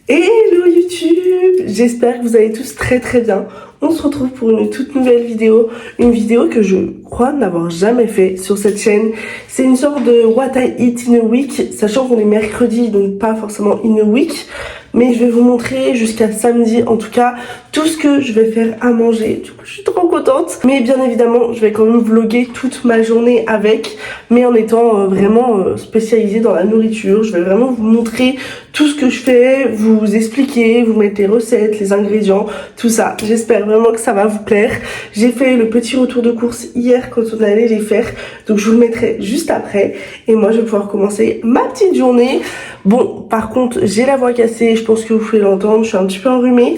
Hello YouTube, j'espère que vous allez tous très bien. On se retrouve pour une toute nouvelle vidéo, une vidéo que je crois n'avoir jamais fait sur cette chaîne. C'est une sorte de What I Eat in a Week, sachant qu'on est mercredi, donc pas forcément in a week. Mais je vais vous montrer jusqu'à samedi, en tout cas, tout ce que je vais faire à manger. Du coup, je suis trop contente. Mais bien évidemment, je vais quand même vlogger toute ma journée avec, mais en étant vraiment spécialisée dans la nourriture. Je vais vraiment vous montrer tout ce que je fais, vous expliquer, vous mettre les recettes, les ingrédients, tout ça. J'espère vraiment que ça va vous plaire. J'ai fait le petit retour de course hier quand on allait les faire, donc je vous le mettrai juste après. Et moi, je vais pouvoir commencer ma petite journée. Bon, par contre, j'ai la voix cassée, je pense que vous pouvez l'entendre, je suis un petit peu enrhumée.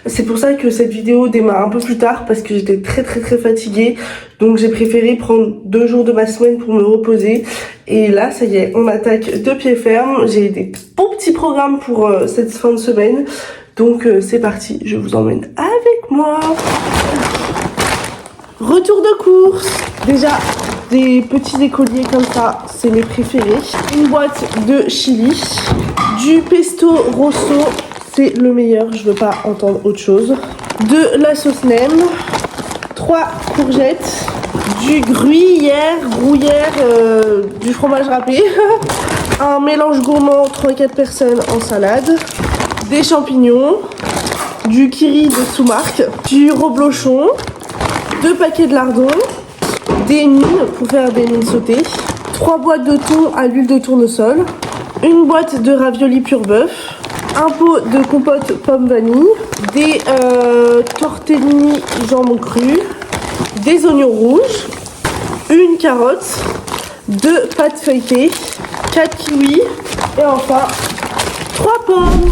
C'est pour ça que cette vidéo démarre un peu plus tard, parce que j'étais très fatiguée. Donc j'ai préféré prendre 2 jours de ma semaine pour me reposer. Et là, ça y est, on attaque de pied ferme. J'ai des beaux petits programmes pour cette fin de semaine. Donc c'est parti, je vous emmène avec moi. Retour de course. Déjà, des petits écoliers comme ça, c'est mes préférés. Une boîte de chili, du pesto rosso, c'est le meilleur, je veux pas entendre autre chose. De la sauce nem, 3 courgettes, du gruyère, du fromage râpé, un mélange gourmand 3-4 personnes en salade, des champignons, du kiri de sous-marque, du reblochon, 2 paquets de lardons, des mines pour faire des mines sautées, 3 boîtes de thon à l'huile de tournesol, une boîte de raviolis pur bœuf, un pot de compote pomme vanille, des tortellini jambon cru, des oignons rouges, une carotte, 2 pâtes feuilletées, 4 kiwis et enfin 3 pommes.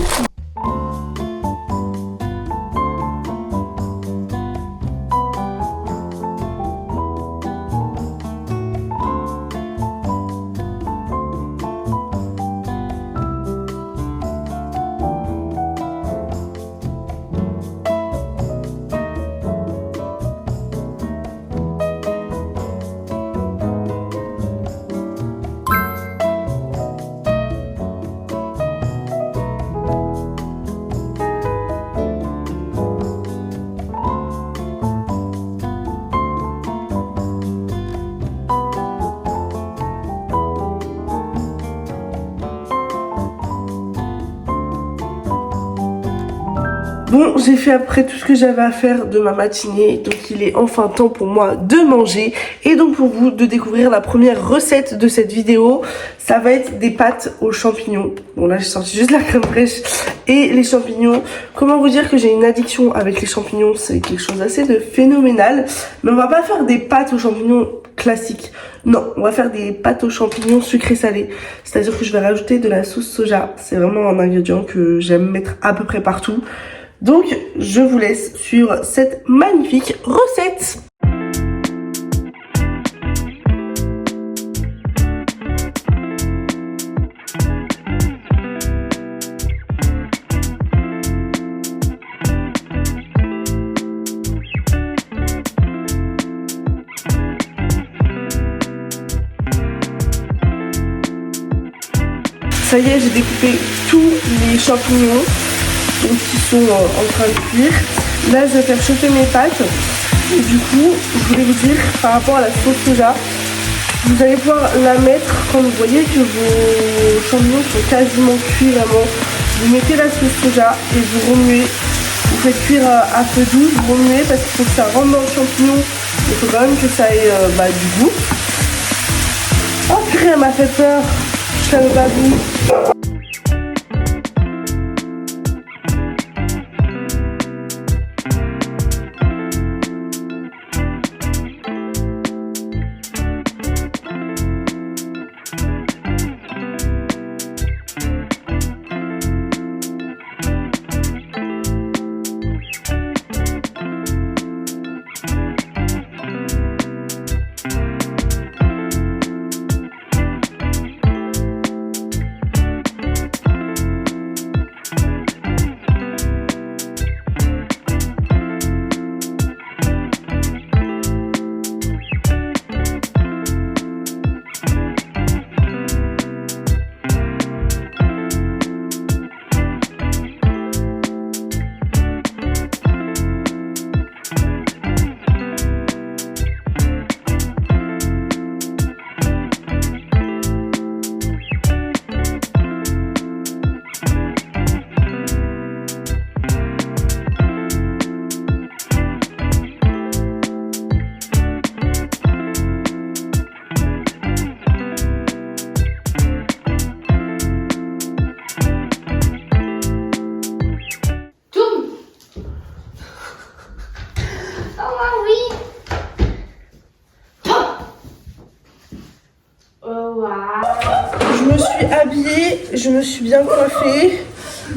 Bon, j'ai fait après tout ce que j'avais à faire de ma matinée, donc il est enfin temps pour moi de manger et donc pour vous de découvrir la première recette de cette vidéo. Ça va être des pâtes aux champignons. Bon là j'ai sorti juste la crème fraîche et les champignons. Comment vous dire que j'ai une addiction avec les champignons, c'est quelque chose d'assez de phénoménal. Mais on va pas faire des pâtes aux champignons classiques. Non, on va faire des pâtes aux champignons sucrées salées. C'est-à-dire que je vais rajouter de la sauce soja. C'est vraiment un ingrédient que j'aime mettre à peu près partout. Donc, je vous laisse sur cette magnifique recette. Ça y est, j'ai découpé tous les champignons. Donc qui sont en train de cuire. Là je vais faire chauffer mes pâtes. Et du coup je voulais vous dire par rapport à la sauce soja, vous allez pouvoir la mettre quand vous voyez que vos champignons sont quasiment cuits vraiment. Vous mettez la sauce soja et vous remuez. Vous faites cuire à feu doux, vous remuez parce qu'il faut que ça rentre dans le champignon. Il faut quand même que ça ait du goût. Oh purée, elle m'a fait peur. Je savais pas vous. Oh, waouh. Je me suis habillée, je me suis bien coiffée.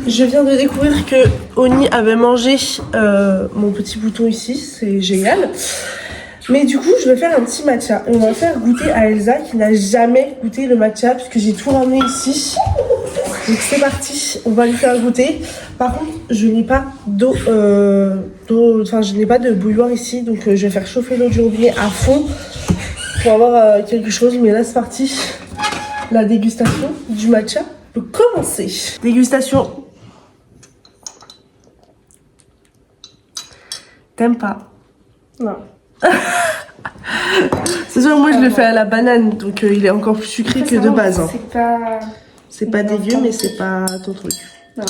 Je viens de découvrir que Oni avait mangé mon petit bouton ici, c'est génial. Mais du coup, je vais faire un petit matcha. Et on va faire goûter à Elsa qui n'a jamais goûté le matcha puisque j'ai tout ramené ici. Donc c'est parti, on va lui faire goûter. Par contre, je n'ai pas d'eau, enfin je n'ai pas de bouilloire ici, donc je vais faire chauffer l'eau du robinet à fond pour avoir quelque chose. Mais là c'est parti, la dégustation du matcha peut commencer. Dégustation. T'aimes pas? Non. C'est sûr, moi je le fais à la banane, donc il est encore plus sucré que de base. Hein. C'est pas dégueu, mais c'est pas ton truc. Non.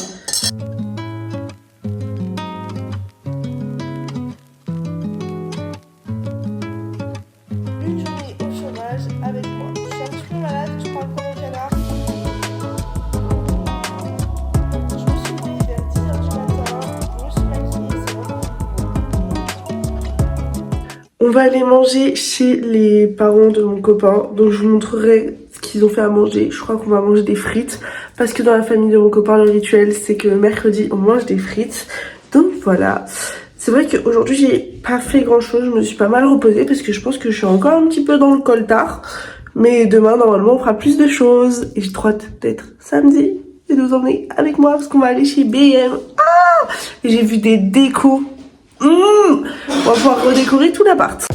Une journée au chômage avec moi. Je suis un petit peu malade, je parle comme un canard. Je me suis réveillée vers 10h du matin. Je me suis maquillée, c'est vraiment. On va aller manger chez les parents de mon copain. Donc je vous montrerai ce qu'ils ont fait à manger. Je crois qu'on va manger des frites. Parce que dans la famille de mon copain, le rituel, c'est que mercredi, on mange des frites. Donc voilà. C'est vrai qu'aujourd'hui, j'ai pas fait grand chose. Je me suis pas mal reposée parce que je pense que je suis encore un petit peu dans le coltard. Mais demain, normalement, on fera plus de choses. Et j'ai trop hâte d'être samedi et de vous emmener avec moi parce qu'on va aller chez BM. Ah! Et j'ai vu des décos. On va pouvoir redécorer tout l'appart.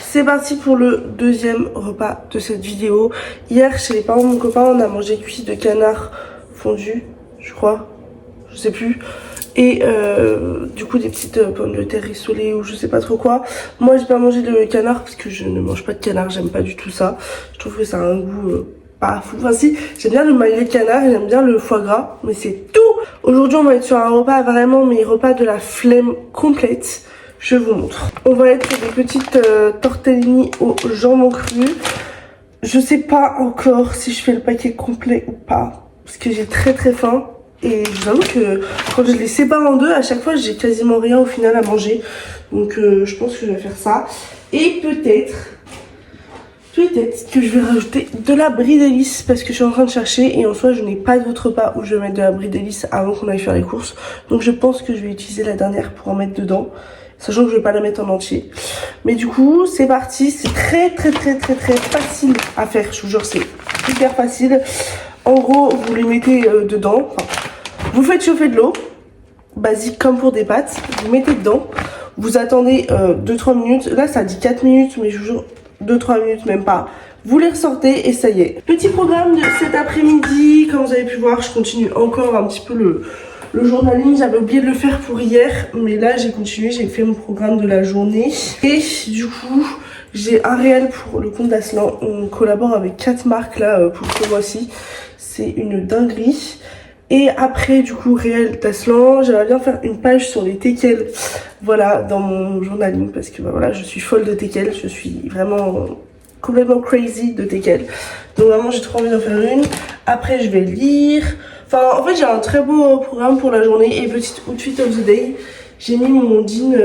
C'est parti pour le deuxième repas de cette vidéo. Hier, chez les parents de mon copain, on a mangé cuit de canard fondu, je crois, je sais plus. Et du coup des petites pommes de terre rissolées ou je sais pas trop quoi. Moi j'ai pas mangé de canard parce que je ne mange pas de canard, j'aime pas du tout ça. Je trouve que ça a un goût pas fou. Enfin si, j'aime bien le maillet de canard et j'aime bien le foie gras, mais c'est tout. Aujourd'hui on va être sur un repas vraiment, mais repas de la flemme complète. Je vous montre. On va être sur des petites tortellini au jambon cru. Je sais pas encore si je fais le paquet complet ou pas, parce que j'ai très faim. Et je vous avoue que quand je les sépare en deux, à chaque fois j'ai quasiment rien au final à manger. Donc je pense que je vais faire ça. Et peut-être que je vais rajouter de la brie d'hélice parce que je suis en train de chercher. Et en soi je n'ai pas d'autre repas où je vais mettre de la brie d'hélice avant qu'on aille faire les courses. Donc je pense que je vais utiliser la dernière pour en mettre dedans. Sachant que je vais pas la mettre en entier. Mais du coup c'est parti. C'est très facile à faire. Je vous jure c'est hyper facile. En gros vous les mettez dedans. Enfin, vous faites chauffer de l'eau, basique comme pour des pâtes, vous mettez dedans, vous attendez 2-3 minutes, là ça dit 4 minutes mais je vous jure 2-3 minutes même pas, vous les ressortez et ça y est. Petit programme de cet après-midi, comme vous avez pu voir je continue encore un petit peu le journaling, j'avais oublié de le faire pour hier, mais là j'ai continué, j'ai fait mon programme de la journée et du coup J'ai un réel pour le compte d'Aslan. On collabore avec 4 marques là pour ce mois-ci. C'est une dinguerie. Et après, du coup, réel d'Aslan, j'aimerais bien faire une page sur les teckels. Voilà, dans mon journaling. Parce que bah, voilà, je suis folle de teckels. Je suis vraiment complètement crazy de teckels. Donc vraiment, j'ai trop envie d'en faire une. Après, je vais lire. Enfin, en fait, j'ai un très beau programme pour la journée. Et petite outfit of the day. J'ai mis mon jean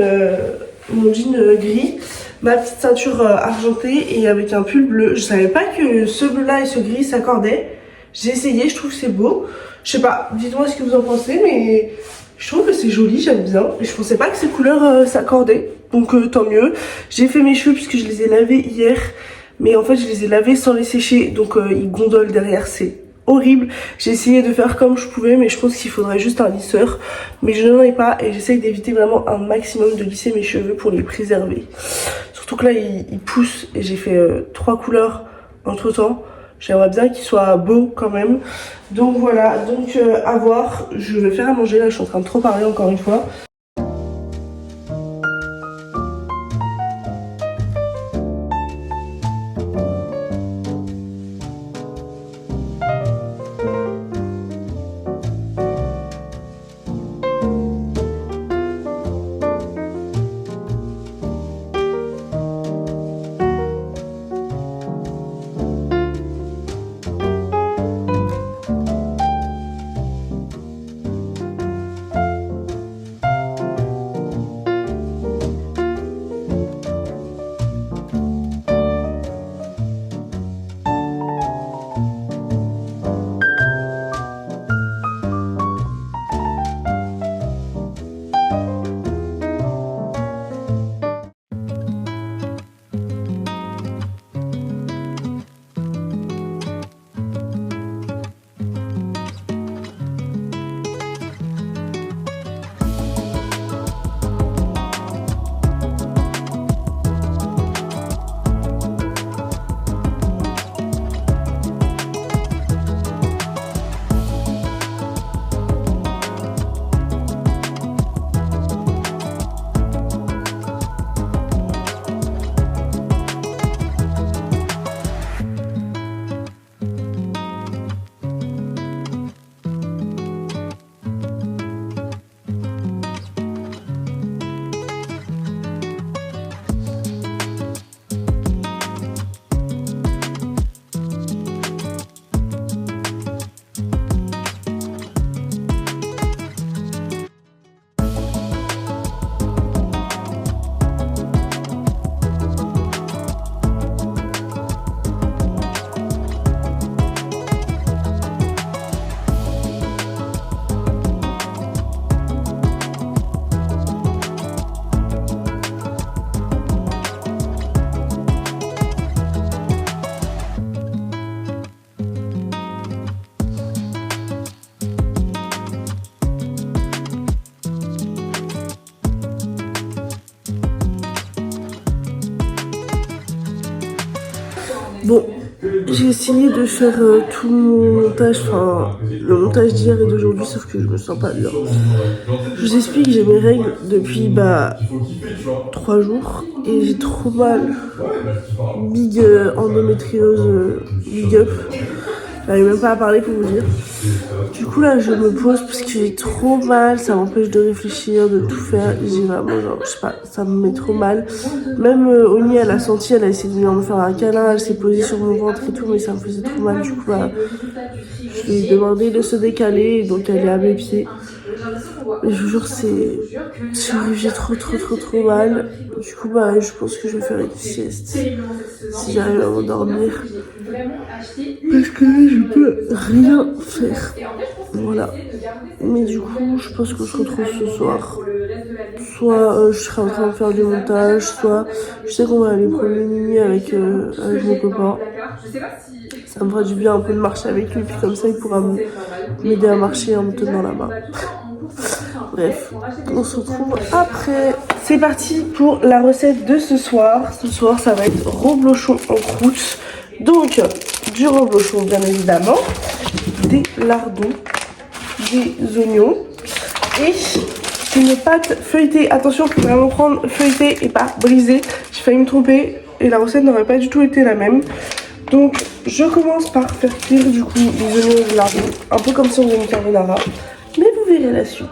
gris, ma petite ceinture argentée et avec un pull bleu. Je savais pas que ce bleu-là et ce gris s'accordaient. J'ai essayé, je trouve que c'est beau. Je sais pas, dites-moi ce que vous en pensez, mais je trouve que c'est joli, j'aime bien. Et je pensais pas que ces couleurs s'accordaient, donc tant mieux. J'ai fait mes cheveux puisque je les ai lavés hier, mais en fait je les ai lavés sans les sécher, donc ils gondolent derrière, c'est horrible. J'ai essayé de faire comme je pouvais, mais je pense qu'il faudrait juste un lisseur, mais je n'en ai pas et j'essaye d'éviter vraiment un maximum de lisser mes cheveux pour les préserver. Surtout que là ils poussent et j'ai fait 3 couleurs entre temps. J'aimerais bien qu'ils soient beaux quand même. Donc voilà, donc à voir. Je vais faire à manger là, je suis en train de trop parler encore une fois. Bon, j'ai essayé de faire tout mon montage, enfin le montage d'hier et d'aujourd'hui, sauf que je me sens pas bien. Je vous explique, j'ai mes règles depuis 3 jours et j'ai trop mal. Big endométriose, big up. J'arrive même pas à parler pour vous dire. Du coup là je me pose parce que j'ai trop mal, ça m'empêche de réfléchir, de tout faire. J'ai vraiment genre, je sais pas, ça me met trop mal. Même Oni elle a senti, elle a essayé de venir me faire un câlin, elle s'est posée sur mon ventre et tout, mais ça me faisait trop mal. Du coup je lui ai demandé de se décaler, et donc elle est à mes pieds. Mais je vous jure j'ai trop mal. Du coup je pense que je vais faire une sieste si j'arrive à m'endormir. Parce que là je peux rien faire. Voilà. Mais du coup je pense qu'on se retrouve ce soir. Soit je serai en train de faire du montage, soit je sais qu'on va aller prendre une nuit avec mon copain. Ça me fera du bien un peu de marcher avec lui, puis comme ça il pourra m'aider à marcher en me tenant la main. Bref, on se retrouve après. C'est parti pour la recette de ce soir. Ce soir, ça va être reblochon en croûte. Donc, du reblochon, bien évidemment, des lardons, des oignons et une pâte feuilletée. Attention, il faut vraiment prendre feuilletée et pas brisée. J'ai failli me tromper. et la recette n'aurait pas du tout été la même. Donc je commence par faire cuire du coup les oignons et le lardon, un peu comme si on faisait une carbonara, mais vous verrez la suite.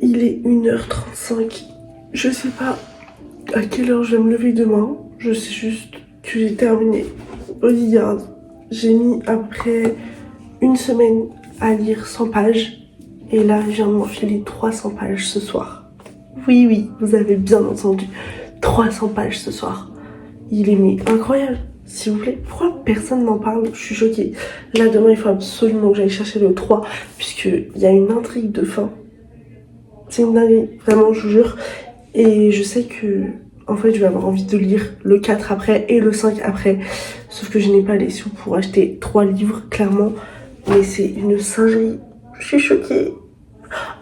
Il est 1h35. Je sais pas à quelle heure je vais me lever demain. Je sais juste que j'ai terminé Bodyguard. J'ai mis après une semaine à lire 100 pages. Et là, je viens de m'enfiler 300 pages ce soir. Oui, oui, vous avez bien entendu. 300 pages ce soir. Il est mais incroyable. S'il vous plaît, pourquoi personne n'en parle? Je suis choquée. Là, demain, il faut absolument que j'aille chercher le 3, puisqu'il y a une intrigue de fin. C'est une dinguerie, vraiment, je vous jure. Et je sais que, en fait, je vais avoir envie de lire le 4 après et le 5 après. Sauf que je n'ai pas les sous pour acheter 3 livres, clairement. Mais c'est une singerie. Je suis choquée.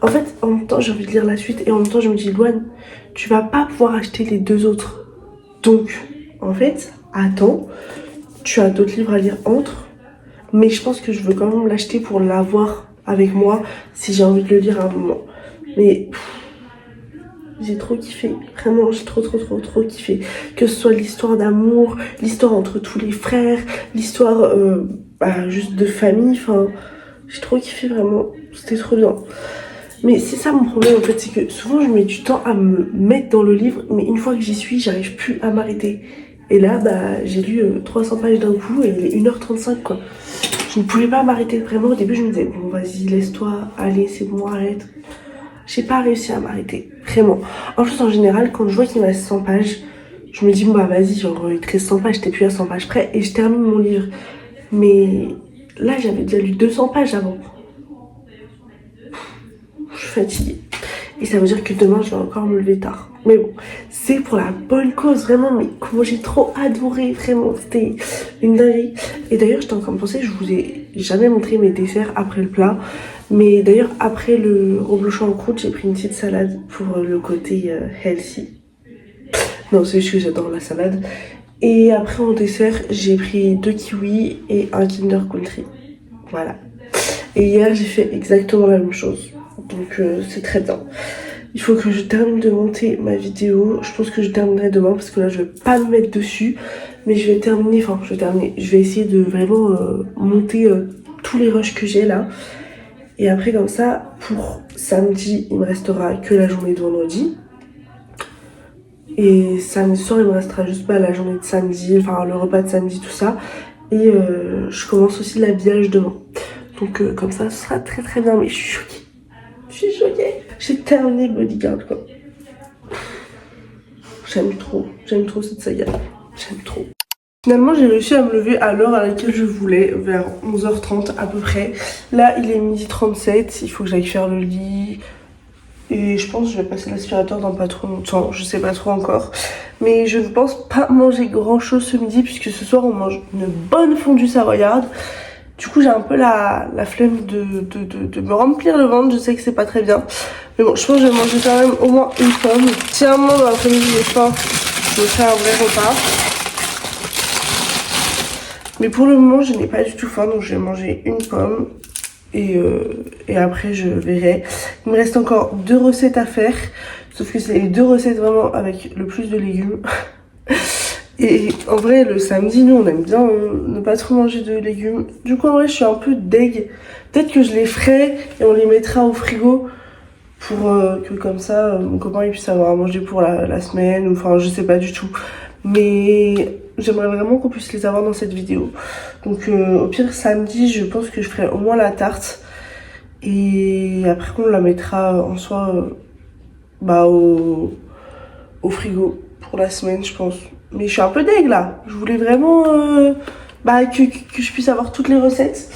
En fait, en même temps, j'ai envie de lire la suite. Et en même temps, je me dis, Louane, tu vas pas pouvoir acheter les 2 autres. Donc, en fait, attends. Tu as d'autres livres à lire entre. Mais je pense que je veux quand même l'acheter pour l'avoir avec moi si j'ai envie de le lire à un moment. Mais j'ai trop kiffé, vraiment j'ai trop kiffé. Que ce soit l'histoire d'amour, l'histoire entre tous les frères, l'histoire juste de famille, enfin j'ai trop kiffé vraiment, c'était trop bien. Mais c'est ça mon problème en fait, c'est que souvent je mets du temps à me mettre dans le livre, mais une fois que j'y suis, j'arrive plus à m'arrêter. Et là j'ai lu 300 pages d'un coup et il est 1h35 quoi. Je ne pouvais pas m'arrêter vraiment, au début je me disais bon vas-y laisse-toi, allez c'est bon arrête. J'ai pas réussi à m'arrêter, vraiment. En plus, en général, quand je vois qu'il me reste 100 pages, je me dis, bah vas-y, genre, il te reste 100 pages, t'es plus à 100 pages près, et je termine mon livre. Mais là, j'avais déjà lu 200 pages avant. Je suis fatiguée. Et ça veut dire que demain, je vais encore me lever tard. Mais bon, c'est pour la bonne cause, vraiment, mais comment j'ai trop adoré, vraiment, c'était une dinguerie. Et d'ailleurs, j'étais en train de penser, je vous ai jamais montré mes desserts après le plat. Mais d'ailleurs, après le reblochon en croûte, j'ai pris une petite salade pour le côté healthy. Non, c'est juste que j'adore la salade. Et après, en dessert, j'ai pris 2 kiwis et un Kinder Country. Voilà. Et hier, j'ai fait exactement la même chose. Donc, c'est très bien. Il faut que je termine de monter ma vidéo. Je pense que je terminerai demain parce que là, je vais pas me mettre dessus. Mais je vais terminer, enfin, je vais essayer de vraiment monter tous les rushs que j'ai là. Et après, comme ça, pour samedi, il me restera que la journée de vendredi. Et samedi soir, il me restera juste la journée de samedi, enfin le repas de samedi, tout ça. Et je commence aussi l'habillage demain. Donc comme ça, ce sera très très bien. Mais je suis choquée. Je suis choquée. J'ai terminé Bodyguard, quoi. J'aime trop cette saga. J'aime trop. Finalement, j'ai réussi à me lever à l'heure à laquelle je voulais, vers 11h30 à peu près. Là, il est 12h37, il faut que j'aille faire le lit. Et je pense que je vais passer l'aspirateur dans pas trop longtemps, je sais pas trop encore. Mais je ne pense pas manger grand chose ce midi puisque ce soir on mange une bonne fondue savoyarde. Du coup j'ai un peu la flemme de me remplir le ventre, je sais que c'est pas très bien. Mais bon, je pense que je vais manger quand même au moins une pomme. Si à un moment dans l'après-midi j'ai faim, je me ferai un vrai repas. Mais pour le moment je n'ai pas du tout faim, donc je vais manger une pomme. Et après je verrai. Il me reste encore 2 recettes à faire. Sauf que c'est les 2 recettes vraiment avec le plus de légumes. Et en vrai le samedi nous on aime bien ne pas trop manger de légumes. Du coup en vrai je suis un peu deg. Peut-être que je les ferai et on les mettra au frigo. Pour que comme ça mon copain il puisse avoir à manger pour la semaine. Ou enfin je sais pas du tout. Mais j'aimerais vraiment qu'on puisse les avoir dans cette vidéo. Donc au pire samedi je pense que je ferai au moins la tarte. Et après on la mettra en soi au frigo pour la semaine je pense. Mais je suis un peu deg là. Je voulais vraiment que je puisse avoir toutes les recettes.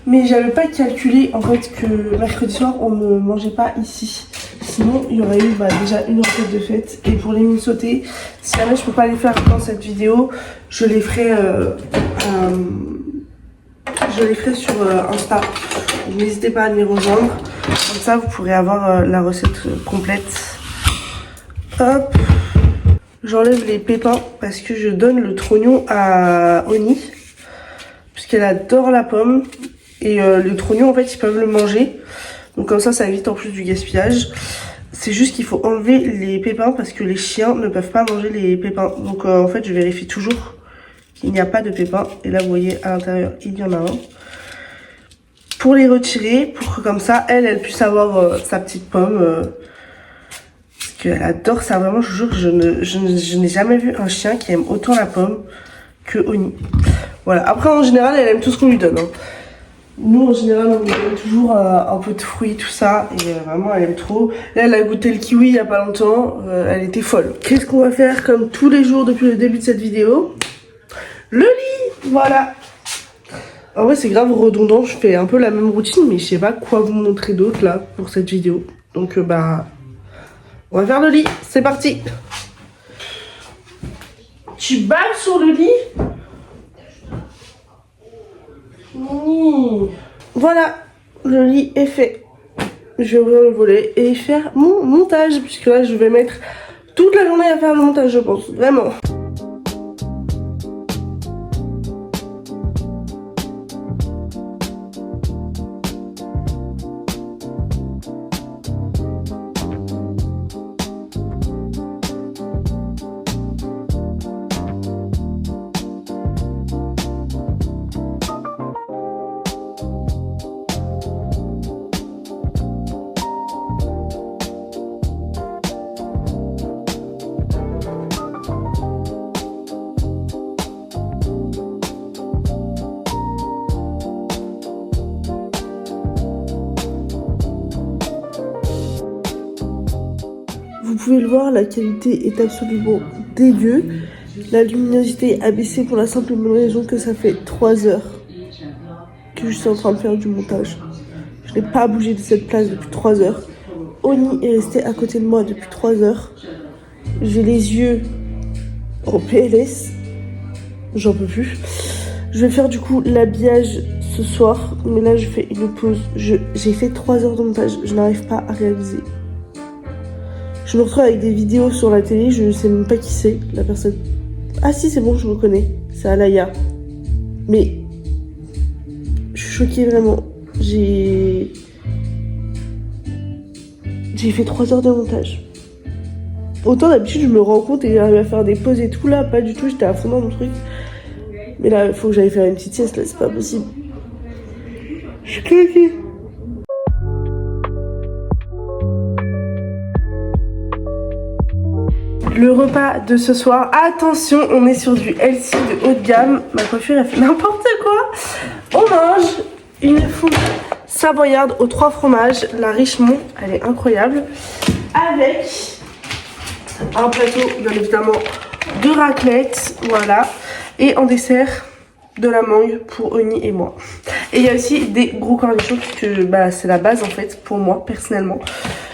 Mais j'avais pas calculé en fait que mercredi soir on ne mangeait pas ici. Sinon il y aurait eu déjà une recette de fête. Et pour les mines sautées, si jamais je peux pas les faire dans cette vidéo, je les ferai sur Insta. N'hésitez pas à m'y rejoindre. Comme ça vous pourrez avoir la recette complète. Hop. J'enlève les pépins parce que je donne le trognon à Oni. Puisqu'elle adore la pomme. Et le trognon en fait ils peuvent le manger. Donc comme ça évite en plus du gaspillage. C'est juste qu'il faut enlever les pépins parce que les chiens ne peuvent pas manger les pépins. Donc en fait je vérifie toujours qu'il n'y a pas de pépins. Et là vous voyez à l'intérieur il y en a un. Pour les retirer, pour que comme ça elle puisse avoir sa petite pomme. Parce qu'elle adore ça, vraiment je vous jure que je n'ai jamais vu un chien qui aime autant la pomme que Oni. Voilà, après en général elle aime tout ce qu'on lui donne. Hein. Nous en général on lui donne toujours un peu de fruits, tout ça. Et vraiment elle aime trop. Là elle a goûté le kiwi il y a pas longtemps, elle était folle. Qu'est-ce qu'on va faire comme tous les jours depuis le début de cette vidéo? Le lit, voilà. En vrai c'est grave redondant, je fais un peu la même routine. Mais je sais pas quoi vous montrer d'autre là pour cette vidéo. Donc on va faire le lit, c'est parti. Tu baves sur le lit? Mmh. Voilà, le lit est fait. Je vais ouvrir le volet et faire mon montage. Puisque là je vais mettre toute la journée à faire le montage je pense, vraiment. Vous pouvez le voir, la qualité est absolument dégueu. La luminosité a baissé pour la simple et bonne raison que ça fait 3 heures que je suis en train de faire du montage. Je n'ai pas bougé de cette place depuis 3 heures. Oni est resté à côté de moi depuis 3 heures. j'ai les yeux en PLS. J'en peux plus. Je vais faire du coup l'habillage ce soir. Mais là, je fais une pause. J'ai fait 3 heures de montage. Je n'arrive pas à réaliser. Je me retrouve avec des vidéos sur la télé. Je ne sais même pas qui c'est, la personne. Ah si, c'est bon, je reconnais. C'est Alaya. Mais je suis choquée vraiment. J'ai fait 3 heures de montage. Autant d'habitude, je me rends compte et j'arrive à faire des pauses et tout. Là, pas du tout. J'étais à fond dans mon truc. Mais là, il faut que j'aille faire une petite sieste. Là, c'est pas possible. Je suis claquée. Le repas de ce soir, attention, on est sur du healthy de haut de gamme. Ma coiffure, elle fait n'importe quoi. On mange une fouille savoyarde aux 3 fromages. La Richemont, elle est incroyable. Avec un plateau, bien évidemment, de raclette. Voilà. Et en dessert, de la mangue pour Oni et moi. Et il y a aussi des gros cornichons que bah, c'est la base en fait pour moi personnellement.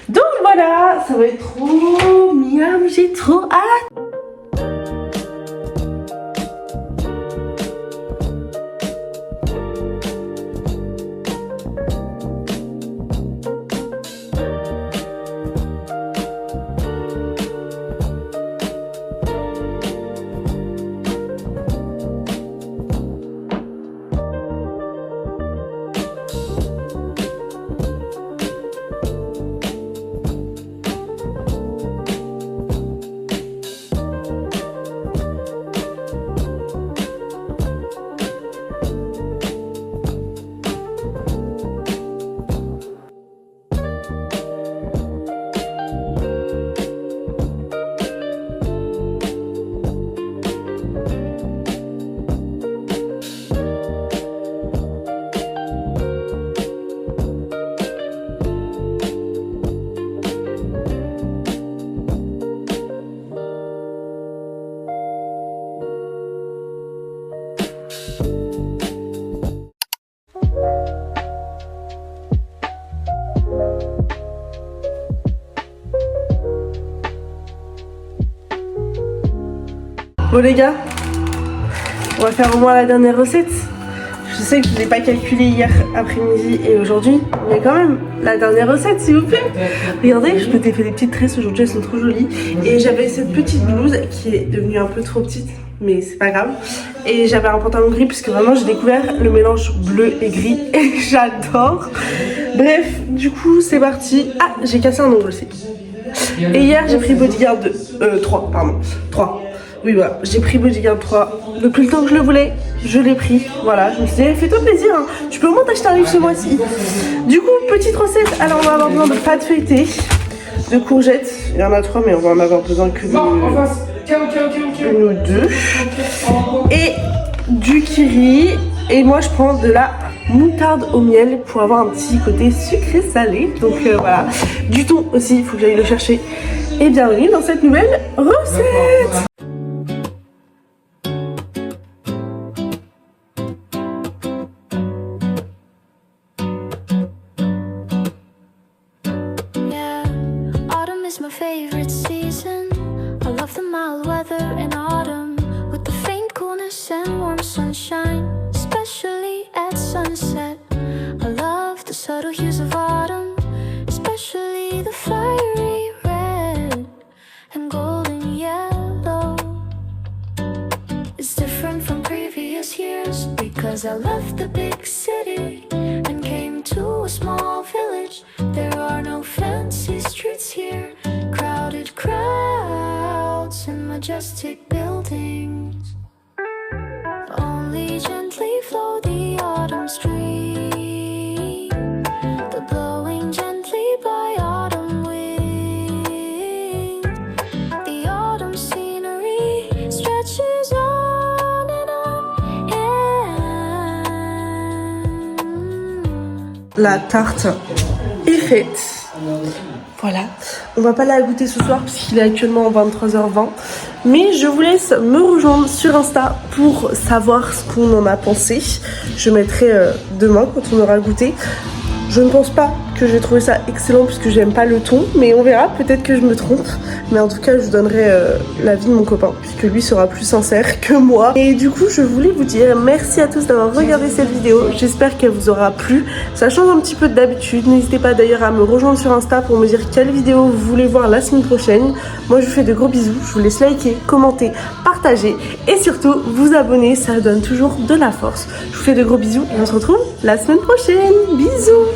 Donc voilà, ça va être trop miam, j'ai trop hâte. Bon les gars, on va faire au moins la dernière recette. Je sais que je ne l'ai pas calculé hier après-midi et aujourd'hui, mais quand même, la dernière recette s'il vous plaît. Regardez, je m'étais fait des petites tresses aujourd'hui, elles sont trop jolies. Et j'avais cette petite blouse qui est devenue un peu trop petite, mais c'est pas grave. Et j'avais un pantalon gris puisque vraiment j'ai découvert le mélange bleu et gris et j'adore. Bref, du coup c'est parti. Ah, j'ai cassé un ongle aussi. Et hier j'ai pris Bodyguard 3. Oui voilà, j'ai pris Bodyguard 3 depuis le temps que je le voulais, je l'ai pris, voilà, je me suis dit fais-toi plaisir, hein. Tu peux au moins t'acheter un livre ce mois-ci. Du coup, petite recette, alors on va avoir besoin de pâte feuilletée, de courgettes, il y en a 3 mais on va en avoir besoin que une ou 2, et du kiri, et moi je prends de la moutarde au miel pour avoir un petit côté sucré salé, donc voilà, du thon aussi, il faut que j'aille le chercher, et bienvenue dans cette nouvelle recette. Favorite season. I love the mild weather in autumn with the faint coolness and warm sunshine, especially at sunset. I love the subtle hues of autumn, especially the fiery red and golden yellow. It's different from previous years because I left the big city and came to a small village. There are no fancy streets here, crowded crowds and majestic buildings. Only gently flow the autumn stream, the blowing gently by autumn wind. The autumn scenery stretches on and on. La tarte est faite. Voilà, on va pas la goûter ce soir parce qu'il est actuellement 23h20. Mais je vous laisse me rejoindre sur Insta pour savoir ce qu'on en a pensé. Je mettrai demain quand on aura goûté. Je ne pense pas que j'ai trouvé ça excellent puisque j'aime pas le ton, mais on verra, peut-être que je me trompe. Mais en tout cas, je vous donnerai l'avis de mon copain puisque lui sera plus sincère que moi. Et du coup, je voulais vous dire merci à tous d'avoir regardé cette vidéo. J'espère qu'elle vous aura plu. Ça change un petit peu d'habitude. N'hésitez pas d'ailleurs à me rejoindre sur Insta pour me dire quelle vidéo vous voulez voir la semaine prochaine. Moi, je vous fais de gros bisous. Je vous laisse liker, commenter, partager et surtout vous abonner. Ça donne toujours de la force. Je vous fais de gros bisous et on se retrouve la semaine prochaine. Bisous!